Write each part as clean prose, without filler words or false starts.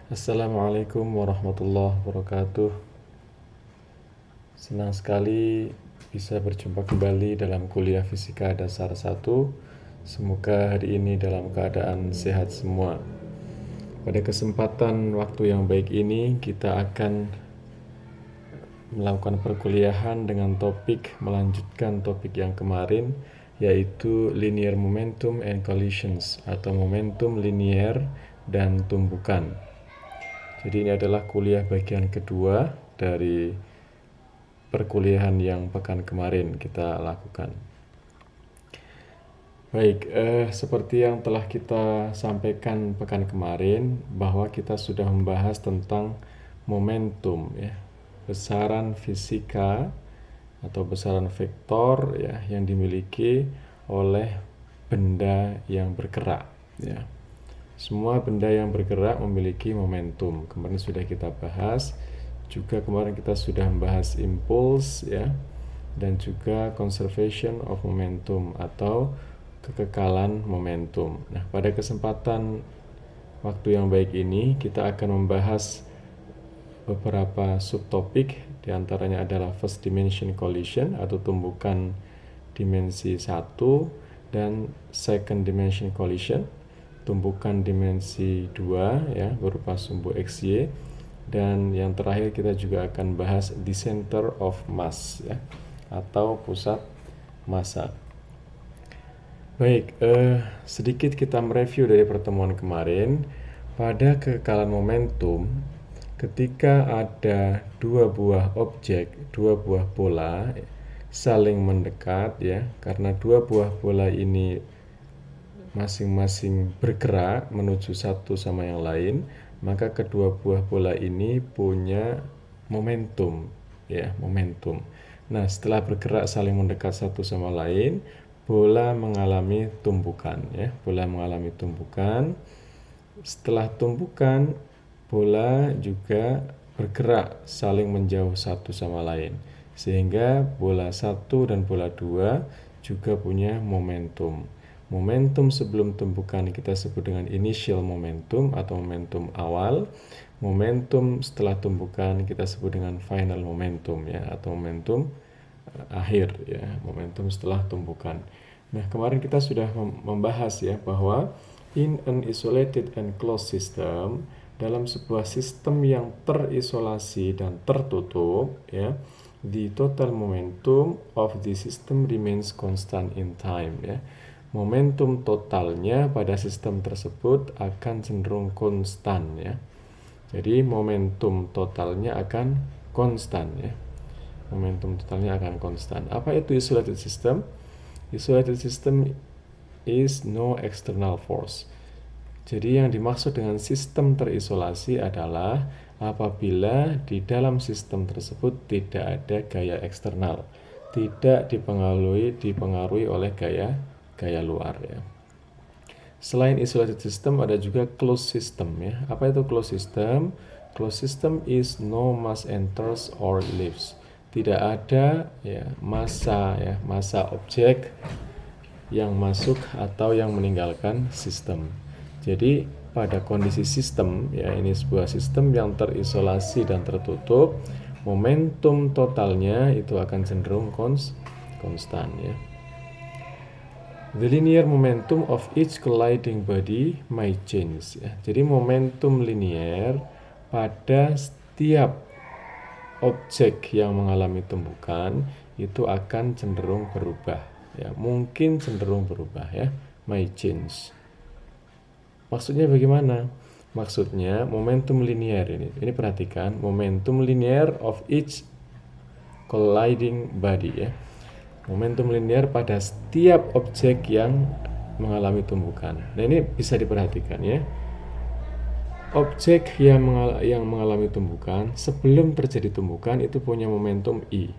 Assalamualaikum warahmatullahi wabarakatuh. Senang sekali bisa berjumpa kembali dalam kuliah Fisika Dasar 1. Semoga hari ini dalam keadaan sehat semua. Pada kesempatan waktu yang baik ini kita akan melakukan perkuliahan dengan melanjutkan topik yang kemarin, yaitu linear momentum and collisions atau momentum linier dan tumbukan. Jadi ini adalah kuliah bagian kedua dari perkuliahan yang pekan kemarin kita lakukan. Baik, seperti yang telah kita sampaikan pekan kemarin, bahwa kita sudah membahas tentang momentum, ya, besaran fisika atau besaran vektor, ya, yang dimiliki oleh benda yang bergerak, ya. Semua benda yang bergerak memiliki momentum. Kemarin sudah kita bahas. Juga kemarin kita sudah membahas impuls, ya, dan juga conservation of momentum atau kekekalan momentum. Nah, pada kesempatan waktu yang baik ini kita akan membahas beberapa subtopik. Di antaranya adalah first dimension collision atau tumbukan dimensi 1 dan second dimension collision, tumbukan dimensi 2, ya, berupa sumbu XY, dan yang terakhir kita juga akan bahas the center of mass, ya, atau pusat massa. Baik, sedikit kita mereview dari pertemuan kemarin. Pada kekekalan momentum, ketika ada dua buah objek, dua buah bola saling mendekat, ya, karena dua buah bola ini masing-masing bergerak menuju satu sama yang lain, maka kedua buah bola ini punya momentum, ya, momentum. Nah, setelah bergerak saling mendekat satu sama lain, bola mengalami tumbukan, ya, bola mengalami tumbukan. Setelah tumbukan, bola juga bergerak saling menjauh satu sama lain, sehingga bola 1 dan bola 2 juga punya momentum. Momentum sebelum tumbukan kita sebut dengan initial momentum atau momentum awal. Momentum setelah tumbukan kita sebut dengan final momentum, ya, atau momentum akhir, ya, momentum setelah tumbukan. Nah, kemarin kita sudah membahas, ya, bahwa in an isolated and closed system, dalam sebuah sistem yang terisolasi dan tertutup, ya, the total momentum of the system remains constant in time, ya. Momentum totalnya pada sistem tersebut akan cenderung konstan, ya. Jadi momentum totalnya akan konstan, ya. Momentum totalnya akan konstan. Apa itu isolated system? Isolated system is no external force. Jadi yang dimaksud dengan sistem terisolasi adalah apabila di dalam sistem tersebut tidak ada gaya eksternal, tidak dipengaruhi oleh gaya luar, ya. Selain isolated system ada juga closed system, ya. Apa itu closed system? Closed system is no mass enters or leaves. Tidak ada, ya, massa objek yang masuk atau yang meninggalkan sistem. Jadi pada kondisi sistem, ya, ini sebuah sistem yang terisolasi dan tertutup, momentum totalnya itu akan cenderung konstan, ya. The linear momentum of each colliding body may change, ya. Jadi momentum linear pada setiap objek yang mengalami tumbukan itu akan cenderung berubah, ya, mungkin cenderung berubah, ya, may change. Maksudnya bagaimana? Maksudnya momentum linear ini perhatikan, momentum linear of each colliding body, ya. Momentum linear pada setiap objek yang mengalami tumbukan. Nah, ini bisa diperhatikan, ya. Objek yang mengalami tumbukan sebelum terjadi tumbukan itu punya momentum I.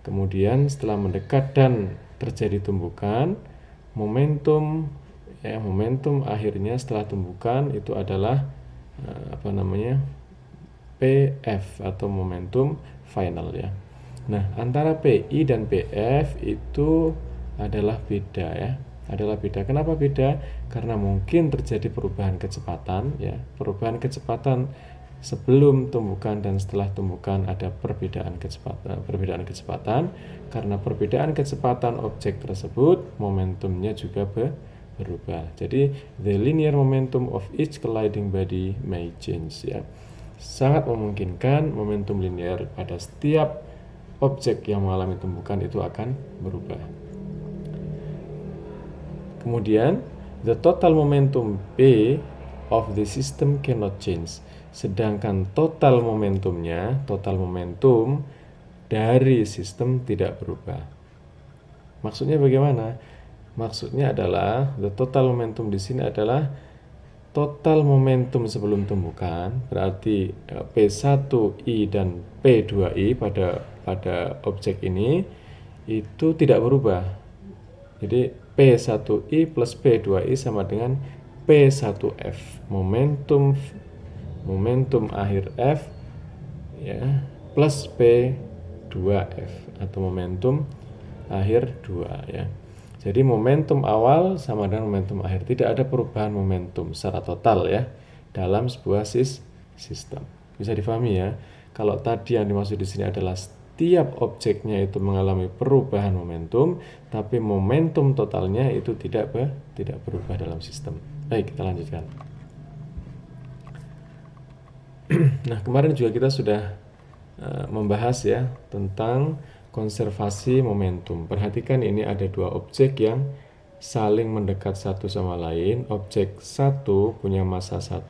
Kemudian setelah mendekat dan terjadi tumbukan, momentum akhirnya setelah tumbukan itu adalah PF atau momentum final, ya. Nah, antara PI dan PF itu adalah beda, ya. adalah beda. Kenapa beda? Karena mungkin terjadi perubahan kecepatan, ya. Perubahan kecepatan sebelum tumbukan dan setelah tumbukan ada perbedaan kecepatan. Karena perbedaan kecepatan objek tersebut, momentumnya juga berubah. Jadi the linear momentum of each colliding body may change, ya. Sangat memungkinkan momentum linear pada setiap objek yang mengalami tumbukan itu akan berubah. Kemudian, the total momentum P of the system cannot change. Sedangkan total momentum dari sistem tidak berubah. Maksudnya bagaimana? Maksudnya adalah the total momentum di sini adalah total momentum sebelum tumbukan, berarti P1I dan P2I pada objek ini itu tidak berubah. Jadi P1I plus P2I sama dengan P1F, momentum akhir F, ya, plus P2F atau momentum akhir 2, ya. Jadi momentum awal sama dengan momentum akhir, tidak ada perubahan momentum secara total, ya, dalam sebuah sistem. Bisa difahami, ya. Kalau tadi yang dimaksud di sini adalah setiap objeknya itu mengalami perubahan momentum, tapi momentum totalnya itu tidak berubah dalam sistem. Baik, kita lanjutkan. Nah, kemarin juga kita sudah membahas, ya, tentang konservasi momentum. Perhatikan ini ada dua objek yang saling mendekat satu sama lain. Objek 1 punya massa 1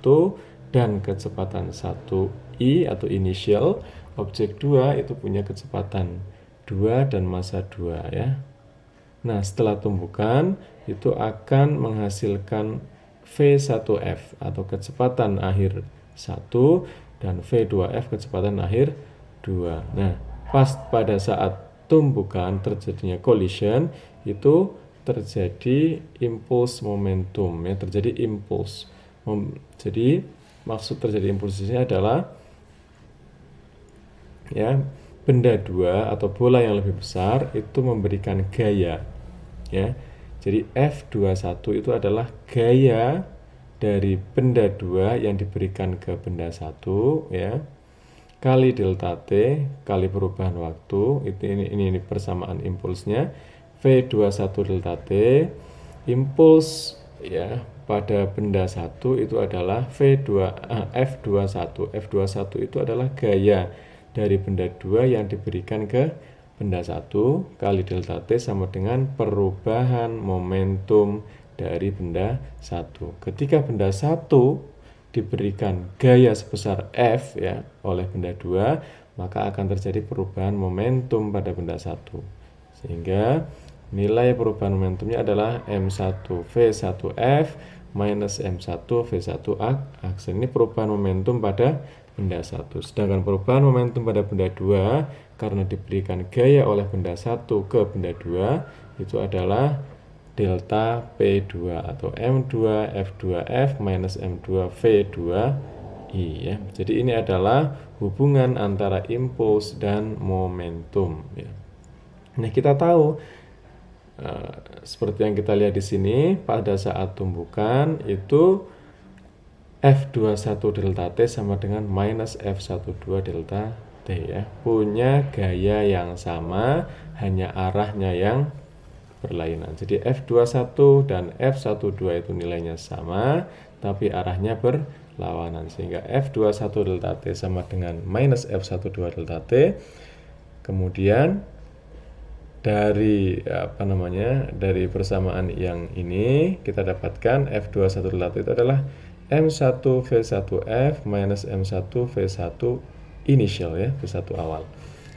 dan kecepatan 1i atau initial. Objek 2 itu punya kecepatan 2 dan massa 2, ya. Nah, setelah tumbukan itu akan menghasilkan V1F atau kecepatan akhir 1 dan V2F kecepatan akhir 2. Nah, pas pada saat tumbukan terjadinya collision itu terjadi impuls momentum, ya, terjadi impuls. Jadi maksud terjadi impuls ini adalah, ya, benda 2 atau bola yang lebih besar itu memberikan gaya, ya. Jadi F21 itu adalah gaya dari benda 2 yang diberikan ke benda 1, ya, kali delta T kali perubahan waktu. Ini persamaan impulsnya. V21 delta T, impuls, ya, pada benda 1 itu adalah F21. F21 itu adalah gaya dari benda 2 yang diberikan ke benda 1 kali delta T sama dengan perubahan momentum dari benda 1. Ketika benda 1 diberikan gaya sebesar F, ya, oleh benda 2, maka akan terjadi perubahan momentum pada benda 1. Sehingga nilai perubahan momentumnya adalah M1V1F minus M1V1X. Ini perubahan momentum pada benda 1. Sedangkan perubahan momentum pada benda 2 karena diberikan gaya oleh benda 1 ke benda 2 itu adalah delta P2 atau M2F2F minus M2V2I, ya. Jadi ini adalah hubungan antara impuls dan momentum, ya. Nah, kita tahu seperti yang kita lihat di sini, pada saat tumbukan itu F21 delta T sama dengan minus F12 delta T, ya. Punya gaya yang sama, hanya arahnya yang berlainan. Jadi F21 dan F12 itu nilainya sama, tapi arahnya berlawanan. Sehingga F21 delta T sama dengan minus F12 delta T. Kemudian dari dari persamaan yang ini kita dapatkan F21 delta T itu adalah M1V1F minus M1V1 initial, ya, V1 awal,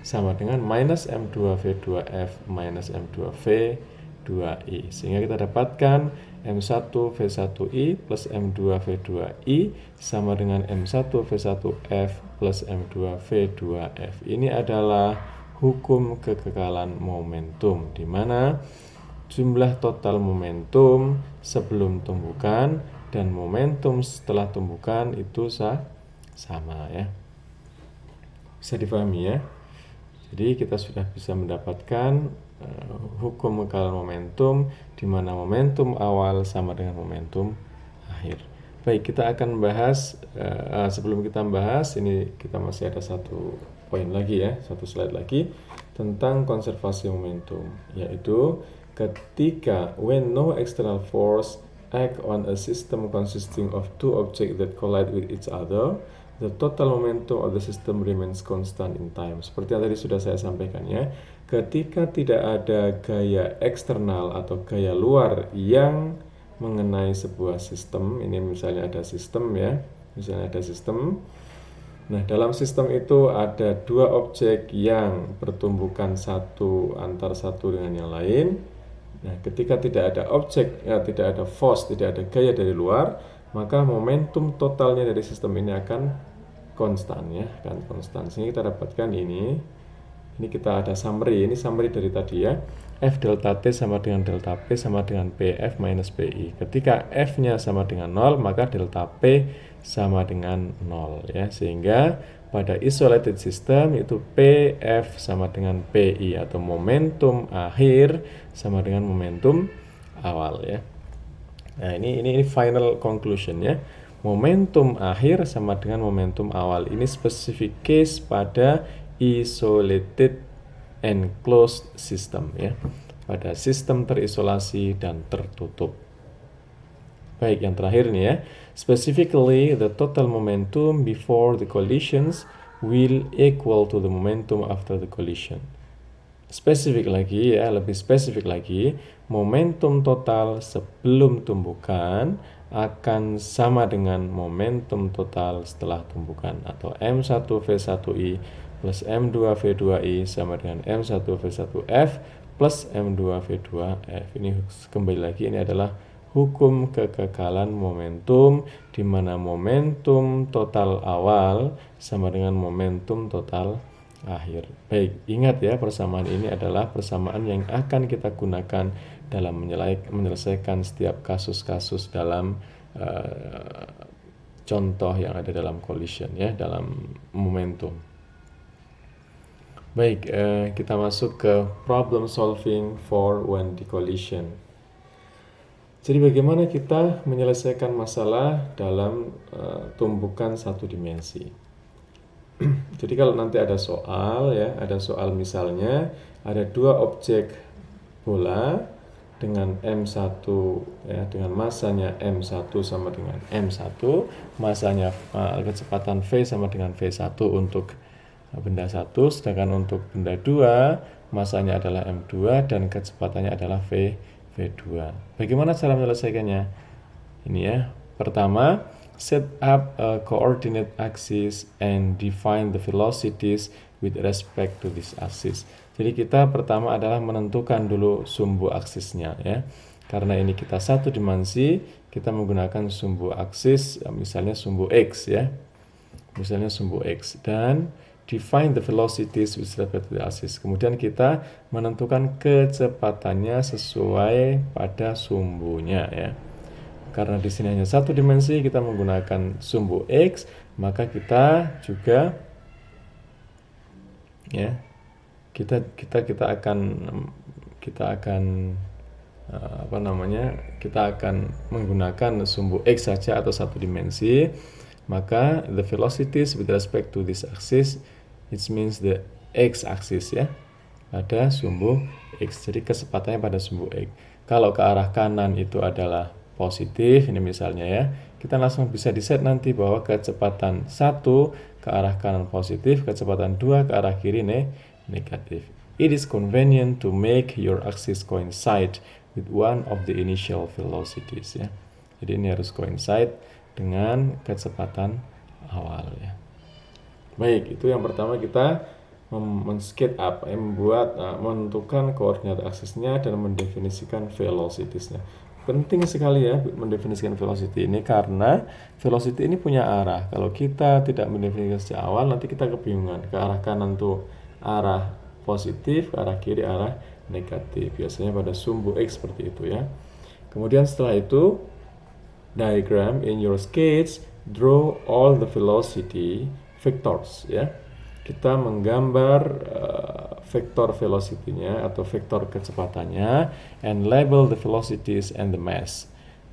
sama dengan minus M2V2F minus M2V2I. Sehingga kita dapatkan M1V1I plus M2V2I sama dengan M1V1F plus M2V2F. Ini adalah hukum kekekalan momentum, di mana jumlah total momentum sebelum tumbukan dan momentum setelah tumbukan itu sama, ya. Bisa dipahami, ya. Jadi kita sudah bisa mendapatkan hukum kekalahan momentum, di mana momentum awal sama dengan momentum akhir. Baik, kita akan bahas, sebelum kita bahas, ini kita masih ada satu poin lagi ya, satu slide lagi, tentang konservasi momentum, yaitu ketika when no external force act on a system consisting of two objects that collide with each other, the total momentum of the system remains constant in time. Seperti yang tadi sudah saya sampaikan ya, ketika tidak ada gaya eksternal atau gaya luar yang mengenai sebuah sistem, ini misalnya ada sistem ya, misalnya ada sistem. Nah, dalam sistem itu ada dua objek yang bertumbukan satu antar satu dengan yang lain. Nah, ketika tidak ada objek, tidak ada force, tidak ada gaya dari luar, maka momentum totalnya dari sistem ini akan konstan ya, akan konstan. Sehingga kita dapatkan ini kita ada summary, ini summary dari tadi ya. F delta T sama dengan delta P sama dengan PF minus PI. Ketika F-nya sama dengan 0, maka delta P sama dengan 0 ya. Sehingga pada isolated system itu PF sama dengan PI atau momentum akhir sama dengan momentum awal ya. Nah, ini final conclusion ya. Momentum akhir sama dengan momentum awal. Ini specific case pada isolated and closed system ya, pada sistem terisolasi dan tertutup. Baik, yang terakhir nih ya, specifically the total momentum before the collisions will equal to the momentum after the collision. Spesifik lagi ya, lebih spesifik lagi, momentum total sebelum tumbukan akan sama dengan momentum total setelah tumbukan, atau M1V1I plus M2V2I sama dengan M1V1F plus M2V2F. Ini kembali lagi, ini adalah hukum kekekalan momentum, di mana momentum total awal sama dengan momentum total akhir. Baik, ingat ya, persamaan ini adalah persamaan yang akan kita gunakan dalam menyelesaikan setiap kasus-kasus dalam contoh yang ada dalam collision ya, dalam momentum. Baik, kita masuk ke problem solving for when the collision. Jadi bagaimana kita menyelesaikan masalah dalam tumbukan satu dimensi. Jadi kalau nanti ada soal ya, ada soal misalnya ada dua objek bola dengan M1 ya, dengan masanya M1 sama dengan M1, masanya kecepatan V sama dengan V1 untuk benda 1, sedangkan untuk benda 2 masanya adalah M2 dan kecepatannya adalah V2. Bagaimana cara menyelesaikannya? Ini ya. Pertama, set up a coordinate axis and define the velocities with respect to this axis. Jadi kita pertama adalah menentukan dulu sumbu aksisnya ya. Karena ini kita satu dimensi, kita menggunakan sumbu aksis, misalnya sumbu X ya. Misalnya sumbu X, dan define the velocities with respect to the axis. Kemudian kita menentukan kecepatannya sesuai pada sumbunya ya. Karena di sini hanya satu dimensi, kita menggunakan sumbu X, maka kita juga ya, kita akan menggunakan sumbu X saja atau satu dimensi. Maka the velocities with respect to this axis, it means the X axis ya, pada sumbu X. Jadi kecepatannya pada sumbu X. Kalau ke arah kanan itu adalah positif, ini misalnya ya, kita langsung bisa di-set nanti bahwa kecepatan 1 ke arah kanan positif, kecepatan 2 ke arah kiri negatif. It is convenient to make your axis coincide with one of the initial velocities ya. Jadi ini harus coincide dengan kecepatan awal ya. Baik, itu yang pertama, kita men-skate up, menentukan koordinat aksisnya dan mendefinisikan velocitiesnya. Penting sekali ya mendefinisikan velocity ini, karena velocity ini punya arah. Kalau kita tidak mendefinisikan sejak awal, nanti kita kebingungan. Ke arah kanan tuh arah positif, ke arah kiri arah negatif. Biasanya pada sumbu X seperti itu ya. Kemudian setelah itu, diagram in your sketch, draw all the velocity vectors ya. Kita menggambar vektor velocity-nya atau vektor kecepatannya, and label the velocities and the mass.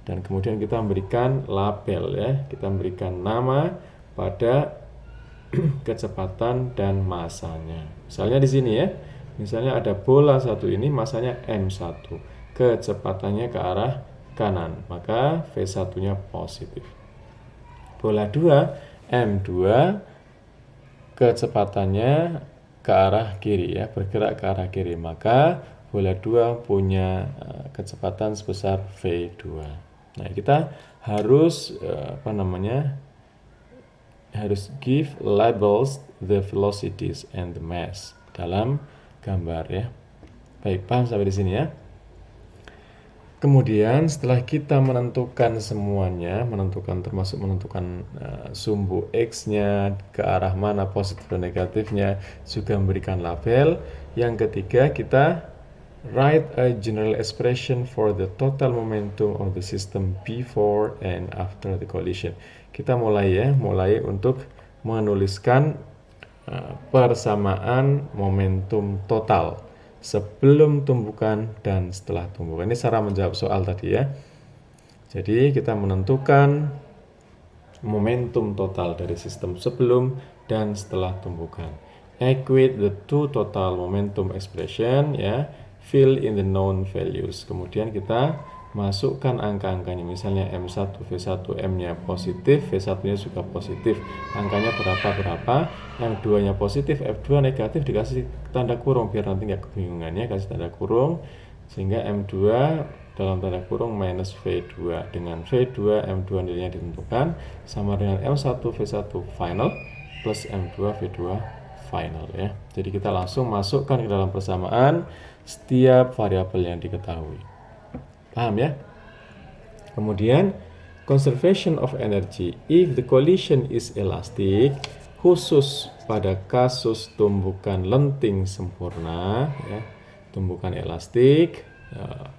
Dan kemudian kita memberikan label ya, kita memberikan nama pada kecepatan dan masanya. Misalnya di sini ya, misalnya ada bola satu ini masanya M1, kecepatannya ke arah kanan, maka V1-nya positif. Bola 2 M2, kecepatannya ke arah kiri ya, bergerak ke arah kiri, maka bola 2 punya kecepatan sebesar V2. Nah, kita harus harus give labels the velocities and the mass dalam gambar ya. Baik, paham sampai di sini ya. Kemudian setelah kita menentukan semuanya, termasuk menentukan sumbu X-nya, ke arah mana positif dan negatifnya, juga memberikan label. Yang ketiga, kita write a general expression for the total momentum of the system before and after the collision. Kita mulai untuk menuliskan persamaan momentum total sebelum tumbukan dan setelah tumbukan. Ini cara menjawab soal tadi ya. Jadi kita menentukan momentum total dari sistem sebelum dan setelah tumbukan. Equate the two total momentum expression ya. Fill in the known values. Kemudian kita masukkan angka-angkanya, misalnya M1, V1, M-nya positif, V1-nya juga positif, angkanya berapa, M2-nya positif, F2 negatif, dikasih tanda kurung biar nanti nggak kebingungan ya, kasih tanda kurung, sehingga M2 dalam tanda kurung minus V2, dengan V2 M2 nilainya ditentukan sama dengan M1 V1 final plus M2 V2 final ya. Jadi kita langsung masukkan ke dalam persamaan setiap variabel yang diketahui. Paham ya? Kemudian conservation of energy. If the collision is elastic, khusus pada kasus tumbukan lenting sempurna ya, tumbukan elastik,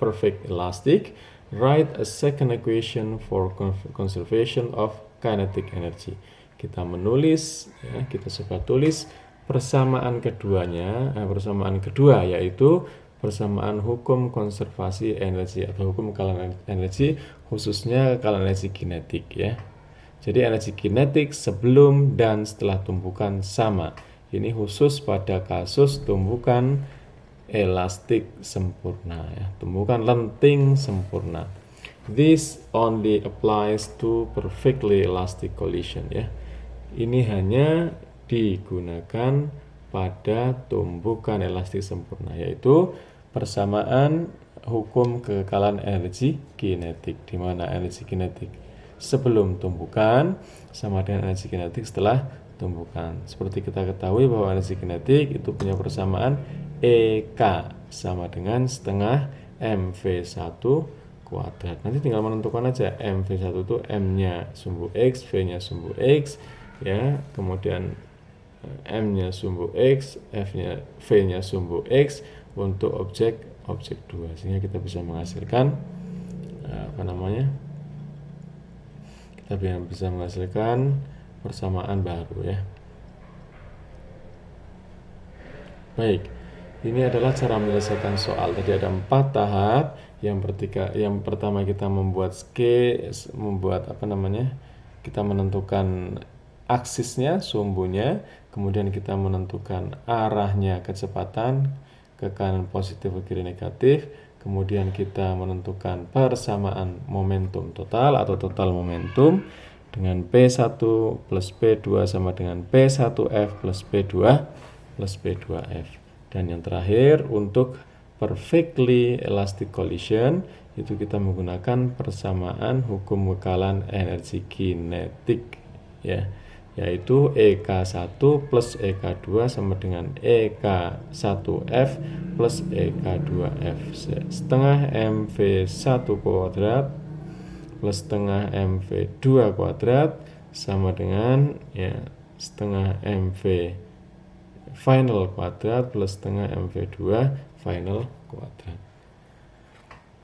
perfect elastic, write a second equation for conservation of kinetic energy. Kita menulis ya, kita coba tulis persamaan keduanya, persamaan kedua yaitu persamaan hukum konservasi energi atau hukum kekalahan energi, khususnya kekalahan energi kinetik ya. Jadi energi kinetik sebelum dan setelah tumbukan sama. Ini khusus pada kasus tumbukan elastik sempurna ya, tumbukan lenting sempurna. This only applies to perfectly elastic collision ya. Ini hanya digunakan pada tumbukan elastik sempurna, yaitu persamaan hukum kekekalan energi kinetik, di mana energi kinetik sebelum tumbukan sama dengan energi kinetik setelah tumbukan. Seperti kita ketahui bahwa energi kinetik itu punya persamaan EK sama dengan setengah MV1 kuadrat. Nanti tinggal menentukan aja MV1 itu M-nya sumbu X, V-nya sumbu X ya, kemudian M-nya sumbu X, V-nya sumbu X untuk objek 2, sehingga kita bisa menghasilkan kita bisa menghasilkan persamaan baru ya. Baik, ini adalah cara menyelesaikan soal. Tadi ada 4 tahap. Yang pertama kita membuat kita menentukan aksisnya, sumbunya, kemudian kita menentukan arahnya kecepatan ke kanan positif ke kiri negatif, kemudian kita menentukan persamaan momentum total atau total momentum dengan P1 plus P2 sama dengan P1F plus P2 plus P2F. Dan yang terakhir untuk perfectly elastic collision itu kita menggunakan persamaan hukum kekalahan energi kinetik ya, yaitu EK1 plus EK2 sama dengan EK1F plus EK2F setengah MV1 kuadrat plus setengah MV2 kuadrat sama dengan ya setengah MV final kuadrat plus setengah MV2 final kuadrat.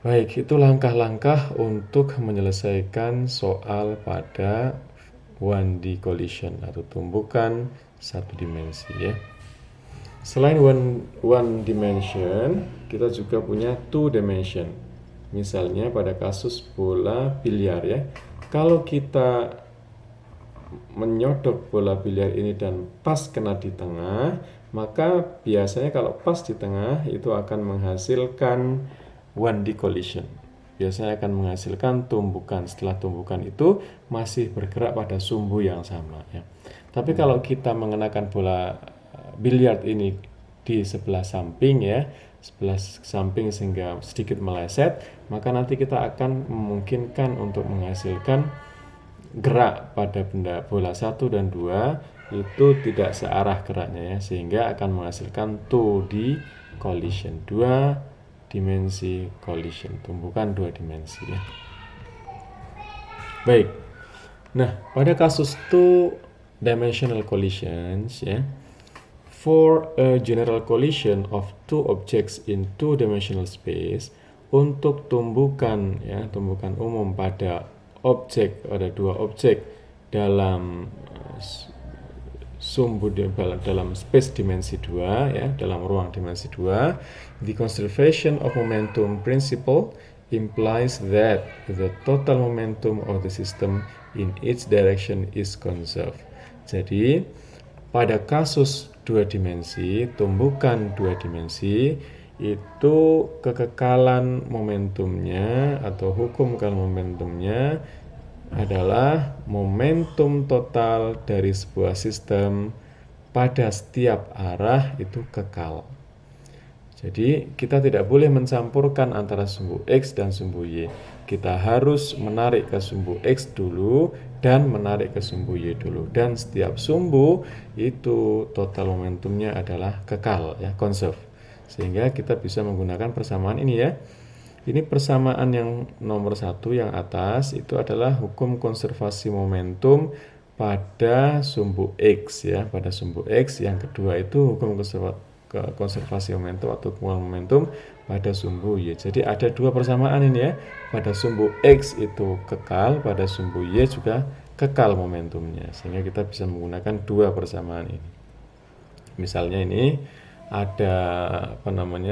Baik, itu langkah-langkah untuk menyelesaikan soal pada 1D collision atau tumbukan satu dimensi ya. Selain one dimension, kita juga punya two dimension. Misalnya pada kasus bola biliar ya. Kalau kita menyodok bola biliar ini dan pas kena di tengah, maka biasanya kalau pas di tengah itu akan menghasilkan 1D collision. Biasanya akan menghasilkan tumbukan. Setelah tumbukan itu masih bergerak pada sumbu yang sama ya. Tapi kalau kita mengenakan bola biliar ini di sebelah samping ya, sebelah samping sehingga sedikit meleset, maka nanti kita akan memungkinkan untuk menghasilkan gerak pada benda bola 1 dan 2 itu tidak searah geraknya ya, sehingga akan menghasilkan 2D collision, 2 dimensi collision, tumbukan 2 dimensi ya. Baik. Nah, pada kasus 2 dimensional collisions ya, for a general collision of two objects in two dimensional space, untuk tumbukan ya, tumbukan umum pada objek, ada dua objek dalam sumbu dalam space dimensi 2 ya, dalam ruang dimensi 2, the conservation of momentum principle implies that the total momentum of the system in each direction is conserved. Jadi pada kasus dua dimensi, tumbukan dua dimensi, itu kekekalan momentumnya atau hukum kekekalan momentumnya adalah momentum total dari sebuah sistem pada setiap arah itu kekal. Jadi kita tidak boleh mencampurkan antara sumbu X dan sumbu Y. Kita harus menarik ke sumbu X dulu dan menarik ke sumbu Y dulu. Dan setiap sumbu itu total momentumnya adalah kekal ya, conserve. Sehingga kita bisa menggunakan persamaan ini ya. Ini persamaan yang nomor 1 yang atas itu adalah hukum konservasi momentum pada sumbu X ya, pada sumbu X. Yang kedua itu hukum konservasi momentum atau kumulan momentum pada sumbu Y. Jadi ada dua persamaan ini ya. Pada sumbu X itu kekal, pada sumbu Y juga kekal momentumnya. Sehingga kita bisa menggunakan dua persamaan ini. Misalnya ini ada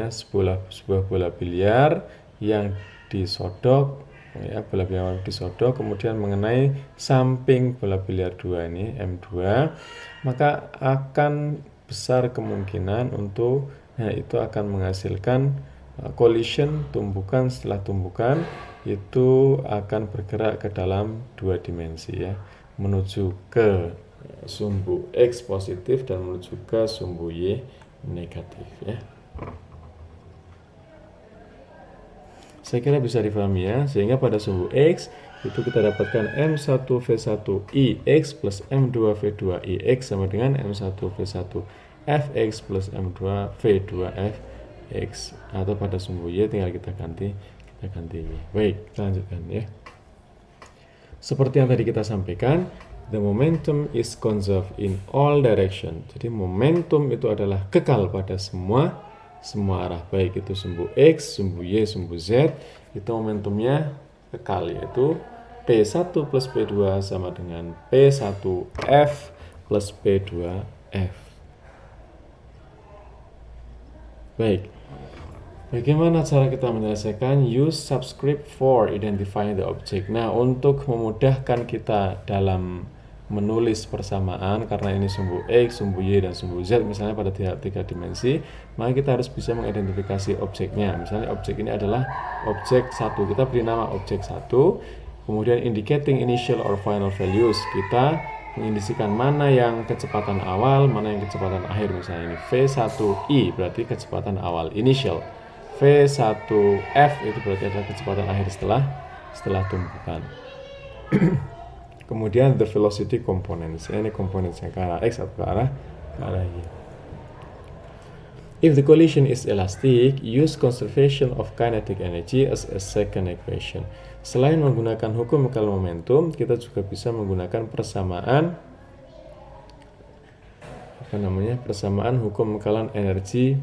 sebuah bola biliar yang disodok ya, bola biliar disodok kemudian mengenai samping bola biliar 2 ini M2, maka akan besar kemungkinan untuk itu akan menghasilkan collision, tumbukan setelah tumbukan itu akan bergerak ke dalam dua dimensi ya, menuju ke sumbu X positif dan menuju ke sumbu Y negatif ya. Saya kira bisa difahami ya, sehingga pada sumbu X itu kita dapatkan M1V1IX plus M2V2IX sama dengan M1V1FX plus M2V2FX, atau pada sumbu Y tinggal kita ganti Y. Baik, kita lanjutkan ya. Seperti yang tadi kita sampaikan, the momentum is conserved in all direction. Jadi momentum itu adalah kekal pada semua arah, baik itu sumbu X, sumbu Y, sumbu Z, itu momentumnya kekal, yaitu P1 plus P2 sama dengan P1F plus P2F. Baik, bagaimana cara kita menyelesaikan? Use subscript for identifying the object. Nah, untuk memudahkan kita dalam menulis persamaan, karena ini sumbu X, sumbu Y, dan sumbu Z misalnya pada tiga dimensi, maka kita harus bisa mengidentifikasi objeknya. Misalnya objek ini adalah objek 1, kita beri nama objek 1, kemudian indicating initial or final values, kita mengindisikan mana yang kecepatan awal, mana yang kecepatan akhir. Misalnya ini V1I berarti kecepatan awal, initial. V1F itu berarti adalah kecepatan akhir setelah tumbukan. Kemudian the velocity components, ini komponennya ke arah X atau ke arah Y. If the collision is elastic, use conservation of kinetic energy as a second equation. Selain menggunakan hukum kekal momentum, kita juga bisa menggunakan persamaan hukum kekalahan energi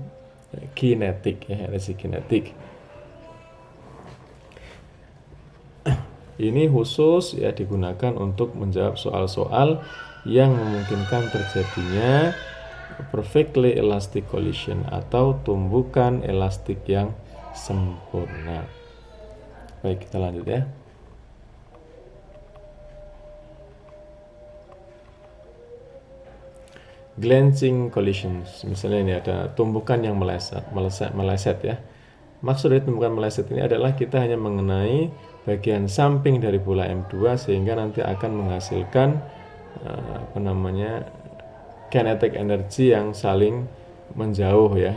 kinetik ya, energi kinetik. Ini khusus ya digunakan untuk menjawab soal-soal yang memungkinkan terjadinya perfectly elastic collision atau tumbukan elastik yang sempurna. Baik, kita lanjut ya. Glancing collisions, misalnya ini ada tumbukan yang meleset ya. Maksud dari tumbukan meleset ini adalah kita hanya mengenai bagian samping dari bola M2 sehingga nanti akan menghasilkan kinetic energy yang saling menjauh ya,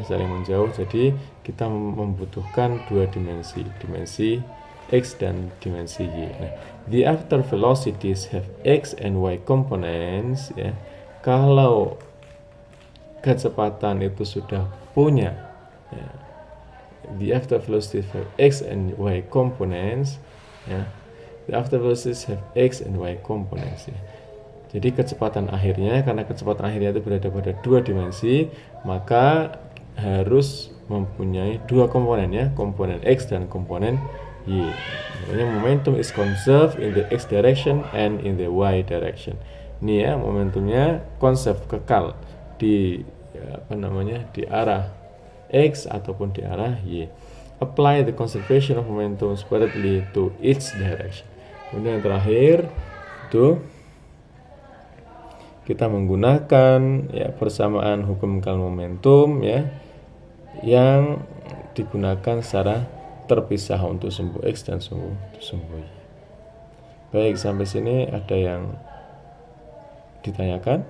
Jadi kita membutuhkan dua dimensi X dan dimensi Y. Nah, the after velocities have X and Y components ya. Kalau kecepatan itu sudah punya ya, the after velocities have X and Y components ya. The after velocities have X and Y components ya. Jadi kecepatan akhirnya, karena kecepatan akhirnya itu berada pada dua dimensi, maka harus mempunyai dua komponen ya, komponen X dan komponen Y. Makanya momentum is conserved in the X direction and in the Y direction. Ini ya, momentumnya conserved, kekal di di arah X ataupun di arah Y. Apply the conservation of momentum separately to each direction. Kemudian yang terakhir itu kita menggunakan ya persamaan hukum kekal momentum ya yang digunakan secara terpisah untuk sumbu X dan sumbu Y. Baik, sampai sini ada yang ditanyakan?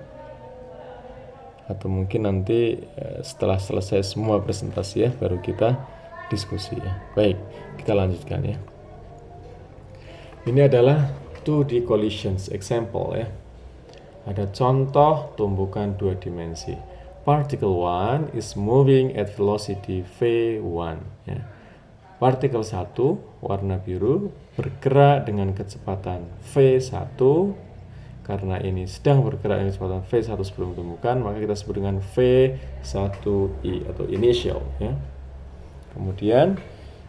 Atau mungkin nanti setelah selesai semua presentasi ya baru kita diskusi ya. Baik, kita lanjutkan ya. Ini adalah 2D collisions example ya. Ada contoh tumbukan dua dimensi. Particle 1 is moving at velocity v1 ya. Partikel 1 warna biru bergerak dengan kecepatan v1. Karena ini sedang bergerak dengan kecepatan v1 sebelum tumbukan, maka kita sebut dengan v1i atau initial ya. Kemudian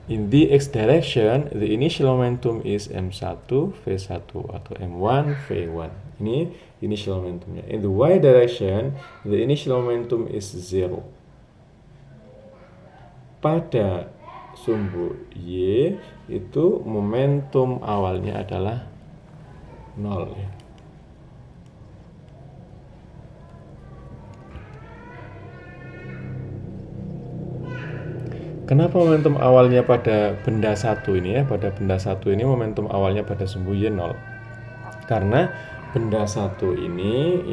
in the x direction the initial momentum is m1 v1 atau m1 v1. Ini initial momentumnya. In the y direction the initial momentum is 0. Pada sumbu y itu momentum awalnya adalah 0 ya. Kenapa momentum awalnya pada benda satu ini ya? Pada benda satu ini momentum awalnya pada sumbu Y 0. Karena benda satu ini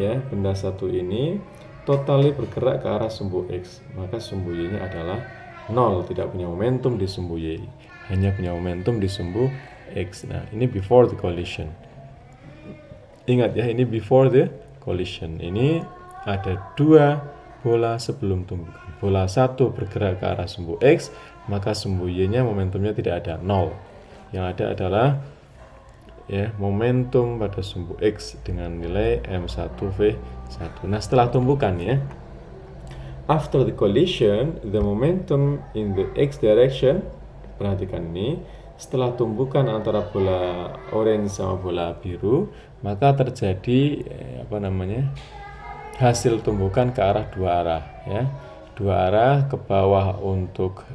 totally bergerak ke arah sumbu X. Maka sumbu Y-nya adalah 0, tidak punya momentum di sumbu Y. Hanya punya momentum di sumbu X. Nah, ini before the collision. Ingat ya, ini before the collision. Ini ada dua bola sebelum tumbukan. Bola satu bergerak ke arah sumbu X, maka sumbu Y-nya momentumnya tidak ada, 0. Yang ada adalah ya momentum pada sumbu X dengan nilai m1v1. Nah, setelah tumbukan ya, after the collision the momentum in the X direction, perhatikan ini, setelah tumbukan antara bola orange sama bola biru, maka terjadi hasil tumbukan ke arah dua arah ya. Dua arah, ke bawah untuk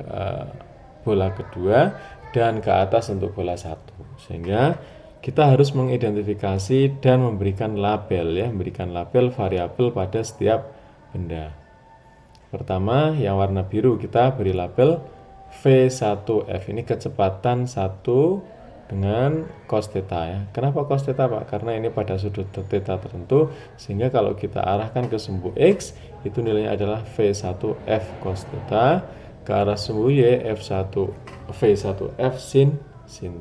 bola kedua dan ke atas untuk bola satu. Sehingga kita harus mengidentifikasi dan memberikan label ya, variabel pada setiap benda. Pertama, yang warna biru kita beri label V1F. Ini kecepatan 1 dengan cos theta ya. Kenapa cos theta, Pak? Karena ini pada sudut theta tertentu, sehingga kalau kita arahkan ke sumbu X, itu nilainya adalah V1F cos theta, ke arah sumbu Y V1F sin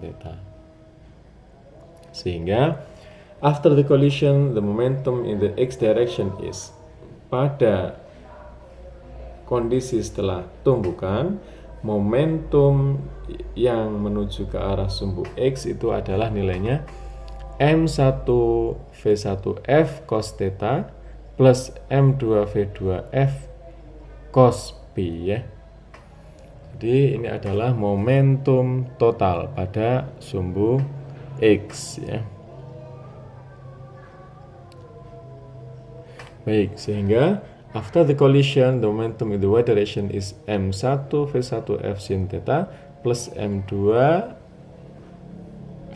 theta. Sehingga after the collision the momentum in the X direction is, pada kondisi setelah tumbukan, momentum yang menuju ke arah sumbu X itu adalah nilainya M1 V1F cos theta plus M2 V2F cos P ya. Jadi ini adalah momentum total pada sumbu X ya. Baik, sehingga After the collision, the momentum in the y direction is m1 v1 f sin theta plus m2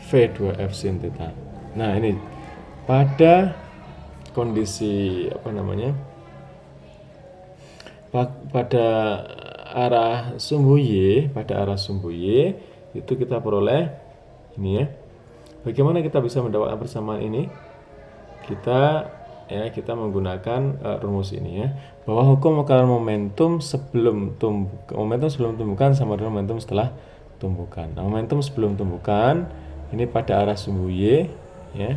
v2 f sin theta. Nah, ini pada kondisi pada arah sumbu Y, itu kita peroleh ini ya. Bagaimana kita bisa mendapatkan persamaan ini? Kita menggunakan rumus ini ya, bahwa hukum mekanikal momentum sebelum tumbukan sama dengan momentum setelah tumbukan. Nah, momentum sebelum tumbukan ini pada arah sumbu Y ya,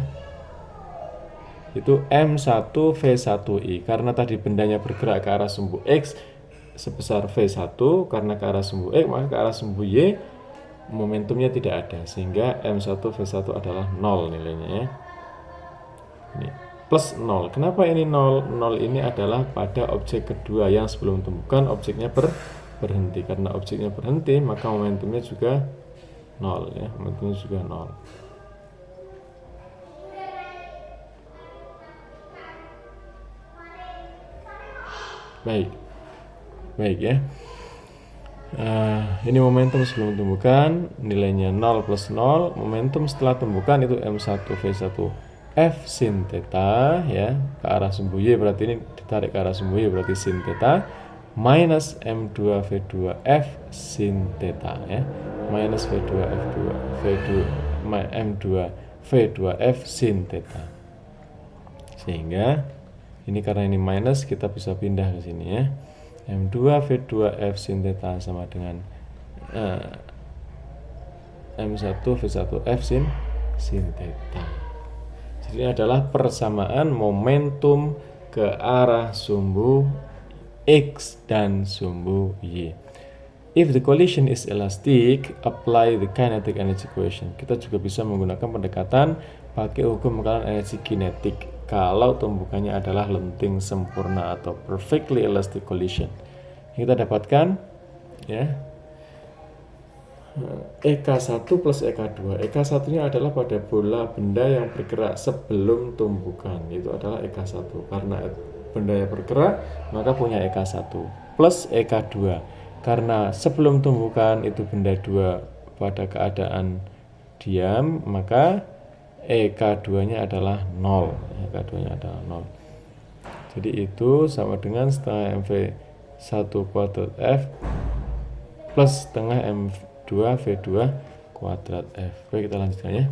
itu M1 V1I, karena tadi bendanya bergerak ke arah sumbu X sebesar V1, karena ke arah sumbu X maka ke arah sumbu Y momentumnya tidak ada, sehingga M1 V1 adalah 0 nilainya ya. Ini plus 0. Kenapa ini 0? 0 ini adalah pada objek kedua yang sebelum tumbukan objeknya berhenti. Karena objeknya berhenti maka momentumnya juga 0 ya, momentumnya juga 0. Baik ya. Ini momentum sebelum tumbukan nilainya 0 plus 0. Momentum setelah tumbukan itu M1 V1 F sin theta ya, ke arah sumbu Y, berarti ini ditarik ke arah sumbu Y, berarti sin theta minus M2 V2 F sin theta ya, minus V2 F2 M2 V2 F sin theta. Sehingga ini karena ini minus kita bisa pindah ke sini ya. M2 V2 F sin theta sama dengan M1 V1 F sin theta. Jadi ini adalah persamaan momentum ke arah sumbu X dan sumbu Y. If the collision is elastic, apply the kinetic energy equation. Kita juga bisa menggunakan pendekatan pakai hukum mekanikal energi kinetik kalau tumbukannya adalah lenting sempurna atau perfectly elastic collision. Kita dapatkan ya, EK1 plus EK2. EK1 nya adalah pada bola benda yang bergerak sebelum tumbukan, itu adalah EK1. Karena bendanya bergerak maka punya EK1 plus EK2. Karena sebelum tumbukan itu benda 2 pada keadaan diam, maka EK2 nya adalah 0. EK2 nya adalah 0. Jadi itu sama dengan setengah MV1 kuadrat F plus setengah M2 V2 kuadrat F. Baik, kita lanjutkan ya.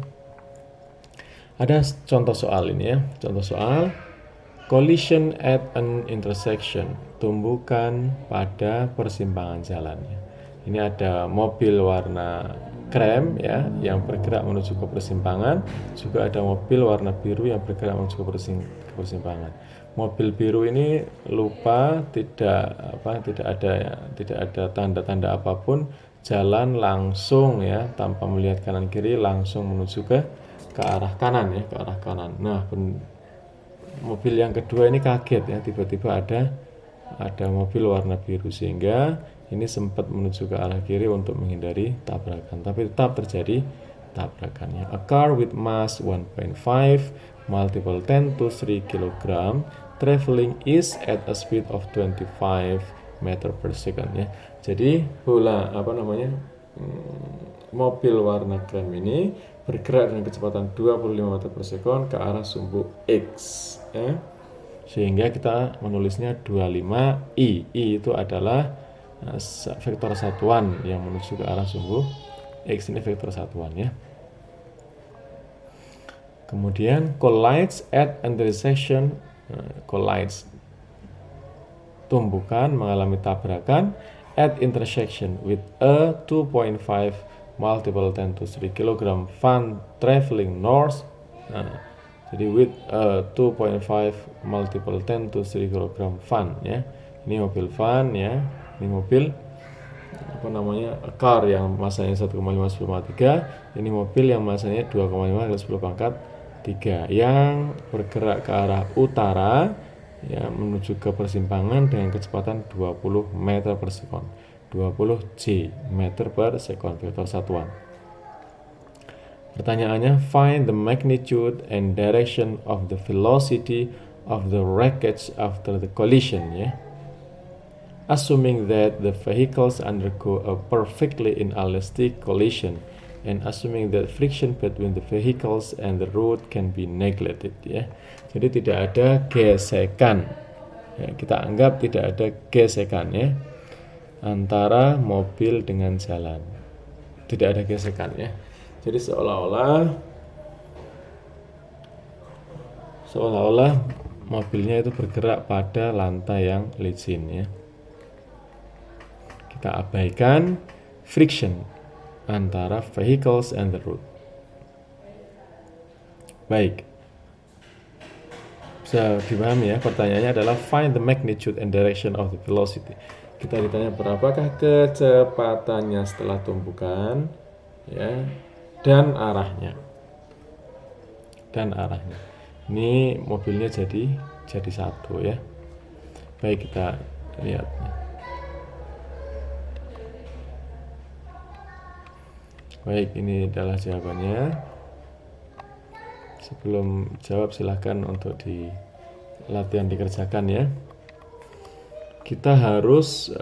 Ada contoh soal ini ya. Contoh soal collision at an intersection, tumbukan pada persimpangan jalan ya. Ini ada mobil warna krem ya yang bergerak menuju ke persimpangan, juga ada mobil warna biru yang bergerak menuju ke persimpangan. Mobil biru ini lupa tidak ada tanda-tanda apapun, jalan langsung ya tanpa melihat kanan kiri, langsung menuju ke arah kanan ya, ke arah kanan. Nah, mobil yang kedua ini kaget ya, tiba-tiba ada mobil warna biru, sehingga ini sempat menuju ke arah kiri untuk menghindari tabrakan, tapi tetap terjadi tabrakannya. A car with mass 1.5 multiple 10 to 3 kg traveling is at a speed of 25 meter per second ya. Jadi mobil warna krem ini bergerak dengan kecepatan 25 meter per second ke arah sumbu X ya. Sehingga kita menulisnya 25I. I itu adalah vektor satuan yang menuju ke arah sumbu X, ini vektor satuan ya. Kemudian collides at intersection, collides tumbukan mengalami tabrakan at intersection with a 2.5 multiple 10 to 3 kg van traveling north. Jadi with a 2.5 multiple 10 to 3 kg van ya. Ini mobil van ya. Ini mobil car yang masanya 1,5 10 3. Ini mobil yang masanya 2,5 10 pangkat 3 yang bergerak ke arah utara ya, menuju ke persimpangan dengan kecepatan 20 meter per sekon. 20 J meter per sekon, vektor satuan. Pertanyaannya, find the magnitude and direction of the velocity of the wreckage after the collision, ya. Assuming that the vehicles undergo a perfectly inelastic collision and assuming that friction between the vehicles and the road can be neglected, ya. Jadi tidak ada gesekan. Ya, kita anggap tidak ada gesekan, ya, antara mobil dengan jalan. Tidak ada gesekan, ya. Jadi seolah-olah mobilnya itu bergerak pada lantai yang licin, ya. Kita abaikan friction antara vehicles and the road. Baik. Bisa dipahami, ya. Pertanyaannya adalah find the magnitude and direction of the velocity. Kita ditanya berapakah kecepatannya setelah tumpukan, ya, dan arahnya. Ini mobilnya jadi satu, ya. Baik, kita lihat. Baik, ini adalah jawabannya. Sebelum jawab silahkan untuk di latihan dikerjakan, ya. Kita harus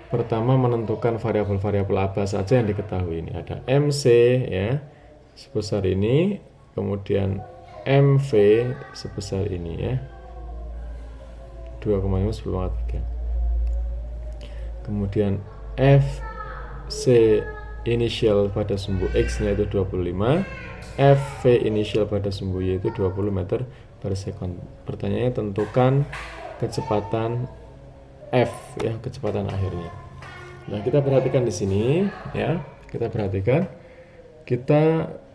pertama menentukan variabel-variabel apa saja yang diketahui. Ini ada MC, ya, sebesar ini, kemudian MV sebesar ini, ya, 2,5 kemudian FC inisial pada sumbu X nya itu 25, FV inisial pada sumbu Y itu 20 meter per second. Pertanyaannya tentukan kecepatan F, ya, kecepatan akhirnya. Nah, kita perhatikan di sini, ya. Kita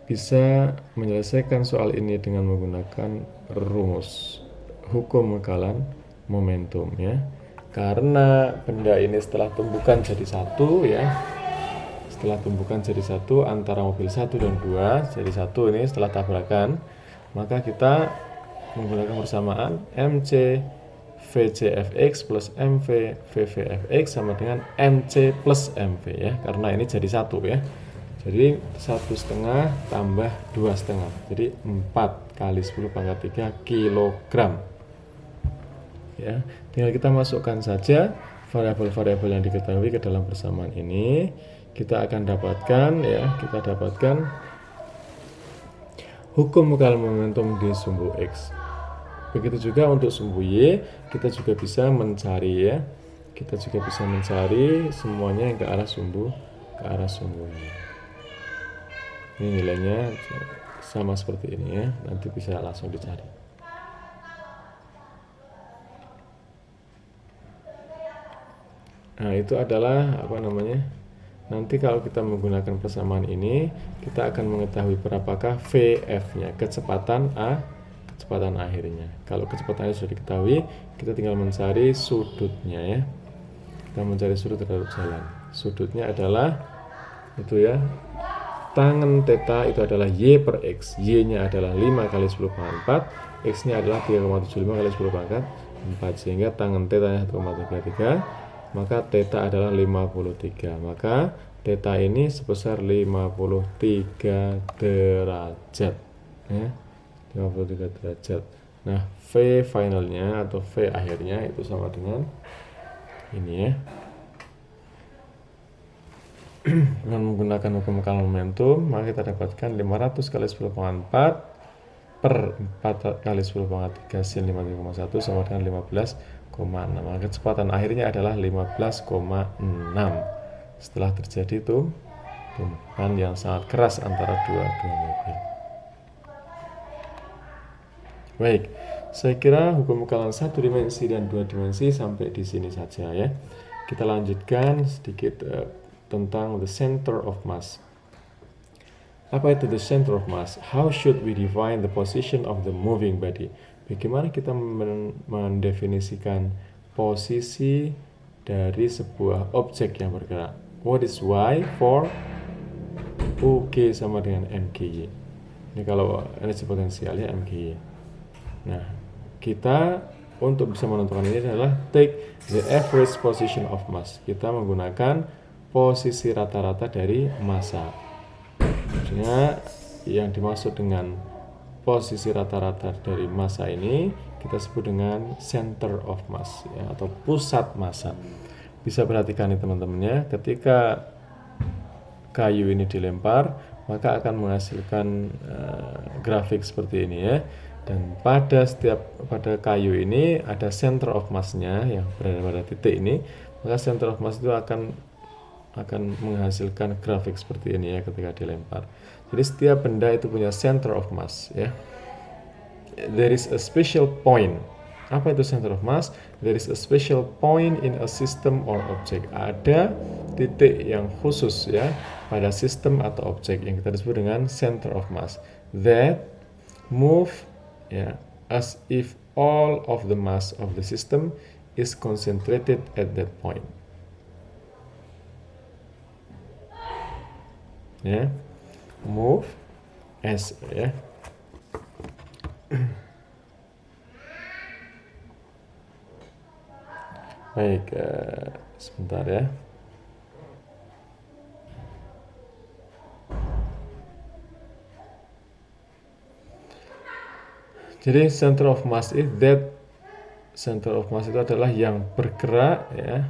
bisa menyelesaikan soal ini dengan menggunakan rumus hukum mekalan momentum, ya. Karena benda ini setelah tumbukan jadi satu, ya. Setelah tumbukan jadi satu antara mobil 1 dan 2 jadi satu ini setelah tabrakan, maka kita menggunakan persamaan MC VCFX plus MV VVFX sama dengan MC plus MV, ya, karena ini jadi satu, ya. Jadi 1,5 tambah 2,5, jadi 4 kali 10 pangkat 3 kilogram. Ya, tinggal kita masukkan saja variabel-variabel yang diketahui ke dalam persamaan ini. Kita akan dapatkan, ya, hukum mekalan momentum di sumbu X. Begitu juga untuk sumbu Y, kita juga bisa mencari, ya. Kita juga bisa mencari semuanya yang ke arah sumbu Y. Ini nilainya sama seperti ini, ya. Nanti bisa langsung dicari. Nah, itu adalah nanti kalau kita menggunakan persamaan ini, kita akan mengetahui berapakah VF-nya, kecepatan akhirnya. Kalau kecepatannya sudah diketahui, kita tinggal mencari sudutnya, ya. Kita mencari sudut terhadap jalan. Sudutnya adalah itu, ya. Tangen theta itu adalah Y per X. Y-nya adalah 5 kali 10 pangkat 4. X-nya adalah 3,75 kali 10 pangkat 4. Sehingga tangen theta-nya 1,33. Maka theta adalah 53. Maka theta ini sebesar 53 derajat, ya. 53 derajat. Nah, V finalnya atau V akhirnya itu sama dengan ini, ya. Dengan menggunakan hukum mekalan momentum, maka kita dapatkan 500 kali 10 pangkat 4 per 4 kali 10 pangkat 3 sin 53,1 sama dengan 15,6. Maka kecepatan akhirnya adalah 15,6 setelah terjadi tumpukan yang sangat keras antara dua mobil. Baik, saya kira hukum mekalan 1 dimensi dan 2 dimensi sampai di sini saja, ya. Kita lanjutkan sedikit tentang the center of mass. Apa itu the center of mass? How should we define the position of the moving body? Bagaimana kita mendefinisikan posisi dari sebuah objek yang bergerak? What is Y for UG sama dengan MGY? Ini kalau energi potensialnya MGY. Nah, kita untuk bisa menentukan ini adalah take the average position of mass. Kita menggunakan posisi rata-rata dari massa. Maksudnya yang dimaksud dengan posisi rata-rata dari massa ini kita sebut dengan center of mass ya, atau pusat massa. Bisa perhatikan nih teman-temannya, ketika kayu ini dilempar maka akan menghasilkan grafik seperti ini ya. Dan pada kayu ini ada center of mass-nya yang berada pada titik ini, maka center of mass itu akan menghasilkan grafik seperti ini ya ketika dilempar. Jadi setiap benda itu punya center of mass ya. There is a special point. Apa itu center of mass? There is a special point in a system or object. Ada titik yang khusus ya pada sistem atau objek yang kita sebut dengan center of mass that move ya as if all of the mass of the system is concentrated at that point. Ya, move as ya. Baik, sebentar ya. Jadi center of mass itu adalah yang bergerak ya,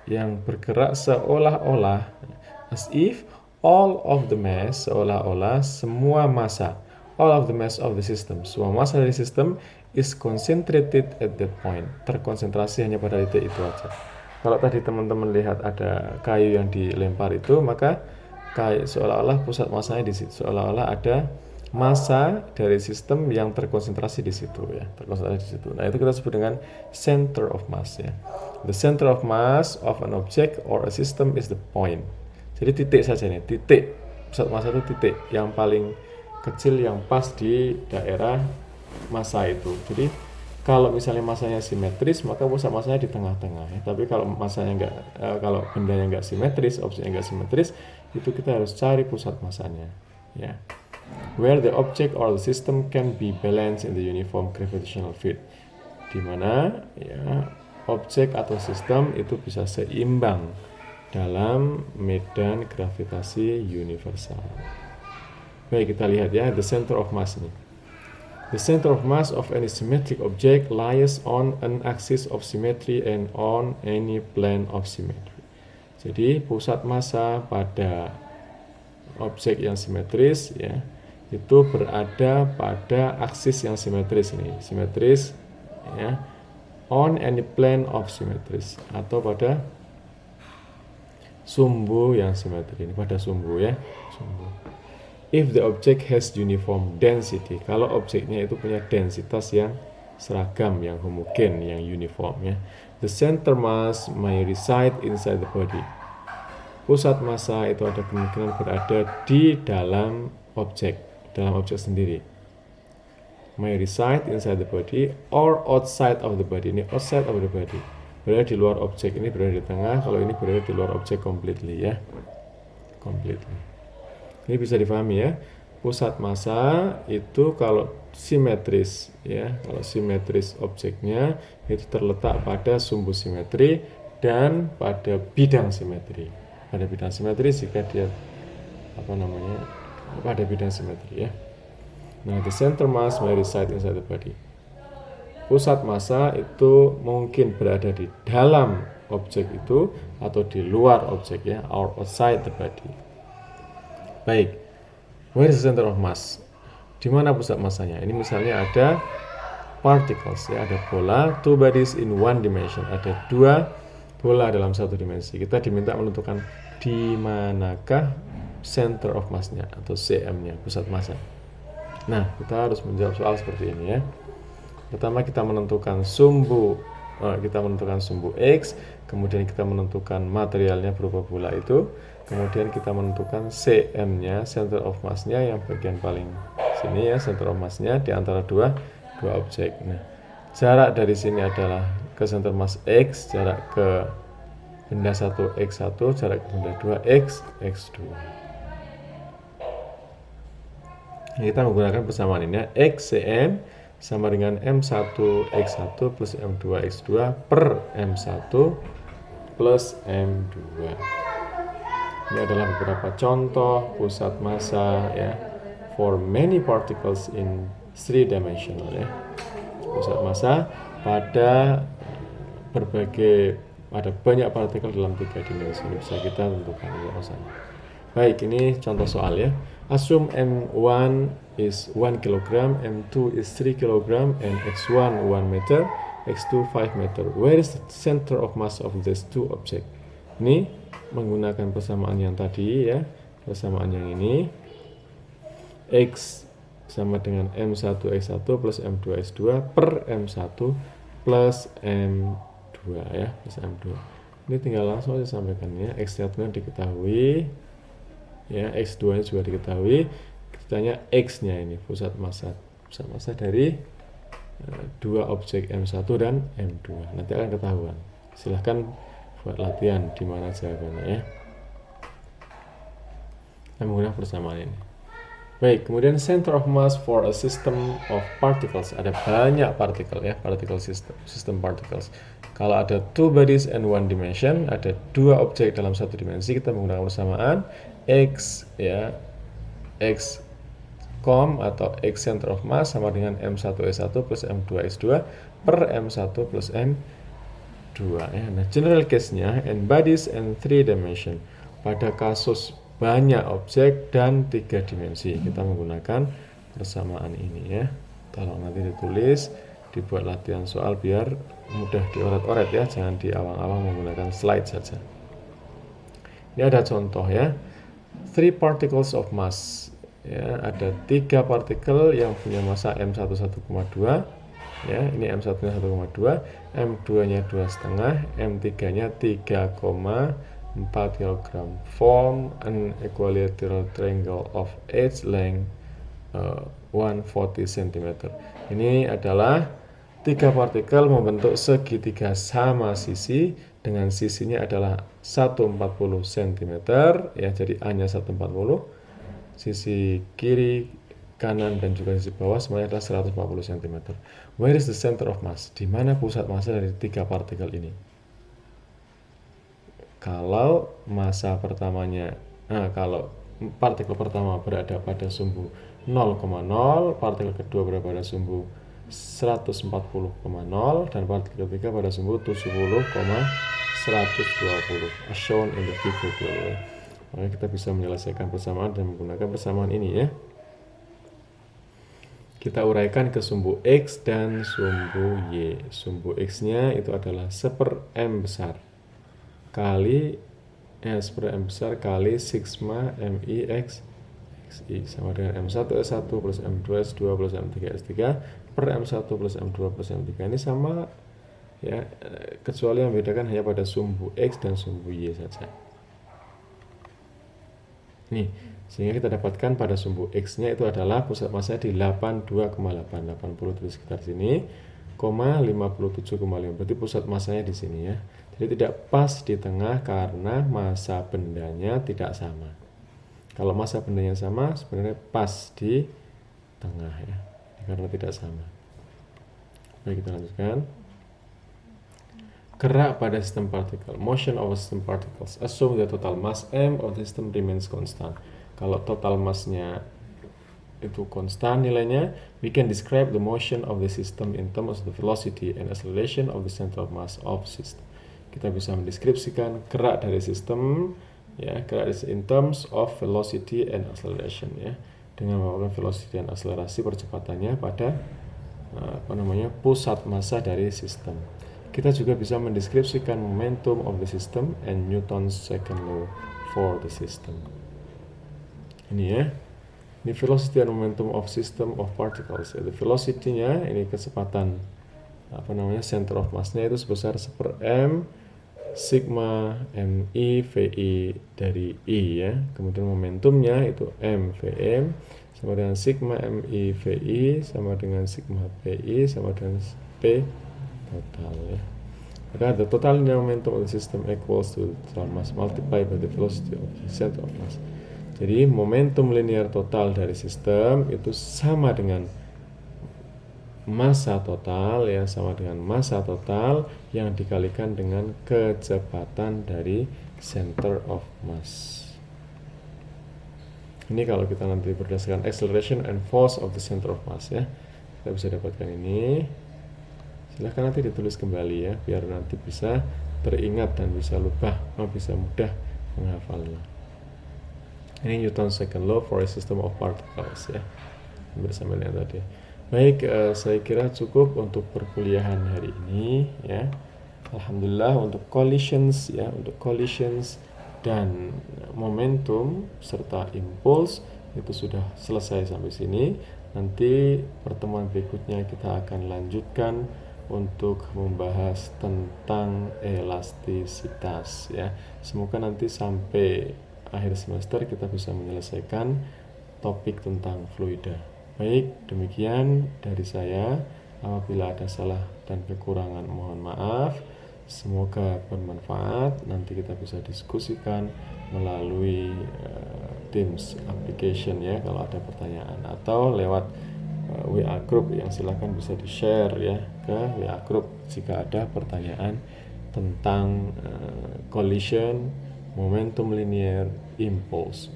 yang bergerak seolah-olah as if all of the mass, seolah-olah semua massa, all of the mass of the system, semua massa dari sistem is concentrated at that point, terkonsentrasi hanya pada titik itu aja. Kalau tadi teman-teman lihat ada kayu yang dilempar itu, maka kayu seolah-olah pusat massanya di situ, seolah-olah ada massa dari sistem yang terkonsentrasi di situ ya, terkonsentrasi di situ. Nah, itu kita sebut dengan center of mass ya. The center of mass of an object or a system is the point. Jadi titik saja nih, titik pusat massa itu titik yang paling kecil yang pas di daerah massa itu. Jadi kalau misalnya massanya simetris, maka pusat massanya di tengah-tengah ya. Tapi kalau massanya kalau bendanya nggak simetris, objeknya nggak simetris, itu kita harus cari pusat massanya ya. Where the object or the system can be balanced in the uniform gravitational field, di mana ya objek atau sistem itu bisa seimbang dalam medan gravitasi universal. Baik, kita lihat ya, the center of mass ini. The center of mass of any symmetric object lies on an axis of symmetry and on any plane of symmetry. Jadi pusat massa pada objek yang simetris ya, itu berada pada aksis yang simetris ini, simetris ya, on any plane of symmetry, atau pada sumbu yang simetri ini, pada sumbu ya, sumbu. If the object has uniform density, kalau objeknya itu punya densitas yang seragam, yang homogen, yang uniform ya, the center mass may reside inside the body. Pusat massa itu ada kemungkinan berada di dalam objek sendiri. May reside inside the body or outside of the body. Ini outside of the body, berada di luar objek, ini berada di tengah, kalau ini berada di luar objek completely ya, completely. Ini bisa difahami ya. Pusat massa itu kalau simetris ya, kalau simetris objeknya itu terletak pada sumbu simetri dan pada bidang simetri. Pada bidang simetri jika dia pada bidang simetri ya. Nah, the center mass may reside inside the body. Pusat massa itu mungkin berada di dalam objek itu atau di luar objek ya, or outside the body. Baik, where is the center of mass? Di mana pusat massanya? Ini misalnya ada particles ya, ada bola, two bodies in one dimension, ada dua bola dalam satu dimensi. Kita diminta menentukan di manakah center of mass-nya atau CM-nya, pusat massa. Nah, kita harus menjawab soal seperti ini ya. Pertama kita menentukan sumbu X, kemudian kita menentukan materialnya berupa bola itu, kemudian kita menentukan CM-nya, center of mass-nya yang bagian paling sini ya, center of mass-nya di antara dua objek. Nah, jarak dari sini adalah ke center mass X, jarak ke benda 1 X1, jarak ke benda 2 X2. Kita menggunakan persamaan ini ya, X CM sama dengan M1 X1 plus M2 X2 per M1 plus M2. Ini adalah beberapa contoh pusat massa ya, for many particles in three dimensional ya. Pusat massa pada banyak partikel dalam 3 dimensi. Ini bisa kita tentukan masanya. Baik, ini contoh soal ya. Assume M1 is 1 kg, M2 is 3 kg, and X1 1 meter, X2 5 meter. Where is the center of mass of these two objects? Ini menggunakan persamaan yang tadi ya. Persamaan yang ini. X sama dengan M1X1 plus M2X2 per M1 plus M2 ya, plus M2. Ini tinggal langsung aja sampaikan ya. X1-nya diketahui ya, X2-nya juga diketahui. Kita tanya X-nya ini, pusat massa dari dua objek M1 dan M2. Nanti akan ketahuan. Silahkan buat latihan di mana jawabannya ya. Kita menggunakan persamaan ini. Baik, kemudian center of mass for a system of particles. Ada banyak partikel ya, particle system particles. Kalau ada two bodies and one dimension, ada dua objek dalam satu dimensi, kita menggunakan persamaan X ya, X atau X center of mass sama dengan M1S1 plus M2S2 per M1 plus M2 ya. Nah, general case-nya and bodies and three dimension. Pada kasus banyak objek dan 3 dimensi, kita menggunakan persamaan ini ya. Tolong nanti ditulis, dibuat latihan soal biar mudah dioret-oret ya, jangan di awang-awang menggunakan slide saja. Ini ada contoh ya. 3 particles of mass ya, ada 3 partikel yang punya massa M1 1,2 ya, ini M1-nya 1,2, M2-nya 2,5, M3-nya 3,4 kg. Form an equilateral triangle of edge length 140 cm. Ini adalah 3 partikel membentuk segitiga sama sisi dengan sisinya adalah 140 cm ya, jadi A-nya 140, sisi kiri, kanan dan juga sisi bawah semuanya adalah 140 cm. Where is the center of mass? Di mana pusat massa dari 3 partikel ini? Kalau massa pertamanya, kalau partikel pertama berada pada sumbu 0,0, partikel kedua berada pada sumbu 140,0 dan partikel ketiga pada sumbu 70,120 as shown in the figure below. Maka kita bisa menyelesaikan persamaan dan menggunakan persamaan ini ya. Kita uraikan ke sumbu X dan sumbu Y. Sumbu X-nya itu adalah 1/M besar kali M besar kali sigma MI X XI sama dengan M1S1 plus M2S2 plus M3S3 per M1 plus M2 plus M3. Ini sama ya, kecuali yang membedakan hanya pada sumbu X dan sumbu Y saja. Nih, sehingga kita dapatkan pada sumbu X-nya itu adalah pusat massa di 82,8, 80 di sekitar sini, 57,5. Berarti pusat massanya di sini ya. Jadi tidak pas di tengah karena massa bendanya tidak sama. Kalau massa bendanya sama, sebenarnya pas di tengah ya, karena tidak sama. Baik, kita lanjutkan. Gerak pada sistem partikel. Motion of a system particles. Assume the total mass M of the system remains constant. Kalau total massnya itu konstan nilainya, we can describe the motion of the system in terms of the velocity and acceleration of the center of mass of system. Kita bisa mendeskripsikan gerak dari sistem ya, gerak in terms of velocity and acceleration ya, dengan menggunakan velocity dan akselerasi percepatannya pada pusat massa dari sistem. Kita juga bisa mendeskripsikan momentum of the system and Newton's second law for the system. Ini ya. Ini velocity and momentum of system of particles. Jadi velocity-nya ini kecepatan center of mass-nya itu sebesar 1/M sigma MI VI dari I ya. Kemudian momentumnya itu M Vm sama dengan sigma MI VI sama dengan sigma PI sama dengan P total ya. Maka the total linear momentum of the system equals to the total mass multiplied by the velocity of the center of mass. Jadi momentum linear total dari sistem itu sama dengan massa total ya, sama dengan massa total yang dikalikan dengan kecepatan dari center of mass. Ini kalau kita nanti berdasarkan acceleration and force of the center of mass ya, kita bisa dapatkan ini. Silahkan nanti ditulis kembali ya, biar nanti bisa teringat dan bisa mudah menghafalnya. Ini Newton's second law for a system of particles ya, bersama dengan tadi. Baik, saya kira cukup untuk perkuliahan hari ini ya. Alhamdulillah untuk collisions ya, untuk collisions dan momentum serta impuls itu sudah selesai sampai sini. Nanti pertemuan berikutnya kita akan lanjutkan untuk membahas tentang elastisitas ya. Semoga nanti sampai akhir semester kita bisa menyelesaikan topik tentang fluida. Baik, demikian dari saya. Apabila ada salah dan kekurangan mohon maaf. Semoga bermanfaat. Nanti kita bisa diskusikan melalui Teams application ya kalau ada pertanyaan, atau lewat WA group yang silakan bisa di-share ya ke WA group jika ada pertanyaan tentang collision, momentum linear, impulse.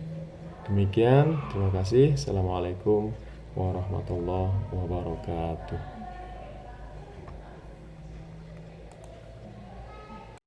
Demikian, terima kasih. Assalamualaikum warahmatullahi wabarakatuh.